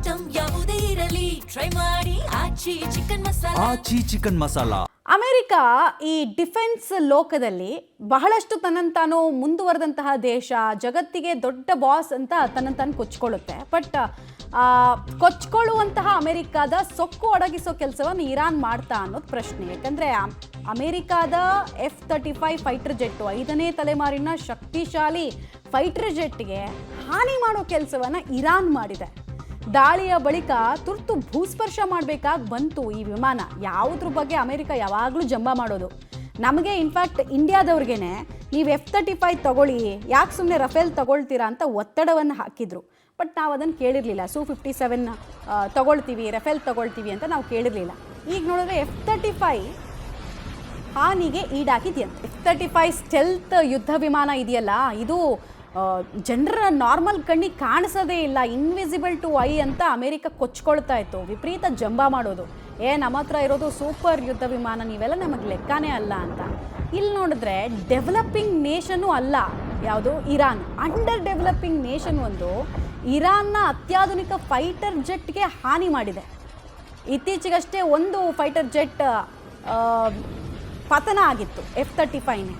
Item ಯಾವುದೇ ಇರಲಿ try ಮಾಡಿ ಆಚಿ ಚಿಕನ್ ಮಸಾಲಾ. ಅಮೆರಿಕ ಈ ಡಿಫೆನ್ಸ್ ಲೋಕದಲ್ಲಿ ಬಹಳಷ್ಟು ತನ್ನಂತಾನು ಮುಂದುವರೆದಂತಹ ದೇಶ, ಜಗತ್ತಿಗೆ ದೊಡ್ಡ ಬಾಸ್ ಅಂತ ತನ್ನಂತಾನು ಕೊಚ್ಕೊಳ್ಳುತ್ತೆ. ಬಟ್ ಕೊಚ್ಕೊಳ್ಳುವಂತಹ ಅಮೆರಿಕಾದ ಸೊಕ್ಕು ಅಡಗಿಸೋ ಕೆಲಸವನ್ನು ಇರಾನ್ ಮಾಡ್ತಾ ಅನ್ನೋದು ಪ್ರಶ್ನೆ. ಯಾಕಂದರೆ ಅಮೆರಿಕಾದ F-35 ಫೈಟರ್ ಜೆಟ್ಟು 5ನೇ ತಲೆಮಾರಿನ ಶಕ್ತಿಶಾಲಿ ಫೈಟರ್ ಜೆಟ್ಗೆ ಹಾನಿ ಮಾಡೋ ಕೆಲಸವನ್ನು ಇರಾನ್ ಮಾಡಿದೆ. ದಾಳಿಯ ಬಳಿಕ ತುರ್ತು ಭೂಸ್ಪರ್ಶ ಮಾಡಬೇಕಾಗಿ ಬಂತು ಈ ವಿಮಾನ. ಯಾವುದ್ರ ಬಗ್ಗೆ ಅಮೆರಿಕ ಯಾವಾಗಲೂ ಜಂಬ ಮಾಡೋದು. ನಮಗೆ ಇನ್ಫ್ಯಾಕ್ಟ್ ಇಂಡಿಯಾದವ್ರಿಗೇನೆ ನೀವು F-35 ತಗೊಳ್ಳಿ, ಯಾಕೆ ಸುಮ್ಮನೆ ರಫೇಲ್ ತಗೊಳ್ತೀರಾ ಅಂತ ಒತ್ತಡವನ್ನು ಹಾಕಿದ್ರು. ಬಟ್ ನಾವು ಅದನ್ನು ಕೇಳಿರಲಿಲ್ಲ. Su-57 ತಗೊಳ್ತೀವಿ, ರಫೇಲ್ ತಗೊಳ್ತೀವಿ ಅಂತ ನಾವು ಕೇಳಿರಲಿಲ್ಲ. ಈಗ ನೋಡಿದ್ರೆ F-35 ಹಾನಿಗೆ ಈಡಾಗಿದೆಯಂತೆ. F-35 ಸ್ಟೆಲ್ತ್ ಯುದ್ಧ ವಿಮಾನ ಇದೆಯಲ್ಲ, ಇದು ಜನರ ನಾರ್ಮಲ್ ಕಣ್ಣಿಗೆ ಕಾಣಿಸೋದೇ ಇಲ್ಲ, ಇನ್ವಿಸಿಬಲ್ ಟು ಐ ಅಂತ ಅಮೆರಿಕ ಕೊಚ್ಕೊಳ್ತಾ ಇತ್ತು. ವಿಪರೀತ ಜಂಬ ಮಾಡೋದು, ನಮ್ಮ ಹತ್ರ ಇರೋದು ಸೂಪರ್ ಯುದ್ಧ ವಿಮಾನ, ನೀವೆಲ್ಲ ನಮಗೆ ಲೆಕ್ಕನೇ ಅಲ್ಲ ಅಂತ. ಇಲ್ಲಿ ನೋಡಿದ್ರೆ ಡೆವಲಪಿಂಗ್ ನೇಷನ್ನು ಅಲ್ಲ ಯಾವುದು ಇರಾನ್, ಅಂಡರ್ ಡೆವಲಪಿಂಗ್ ನೇಷನ್ ಒಂದು ಇರಾನ್ನ ಅತ್ಯಾಧುನಿಕ ಫೈಟರ್ ಜೆಟ್ಗೆ ಹಾನಿ ಮಾಡಿದೆ. ಇತ್ತೀಚೆಗಷ್ಟೇ ಒಂದು ಫೈಟರ್ ಜೆಟ್ ಪತನ ಆಗಿತ್ತು, F-35ನೇ.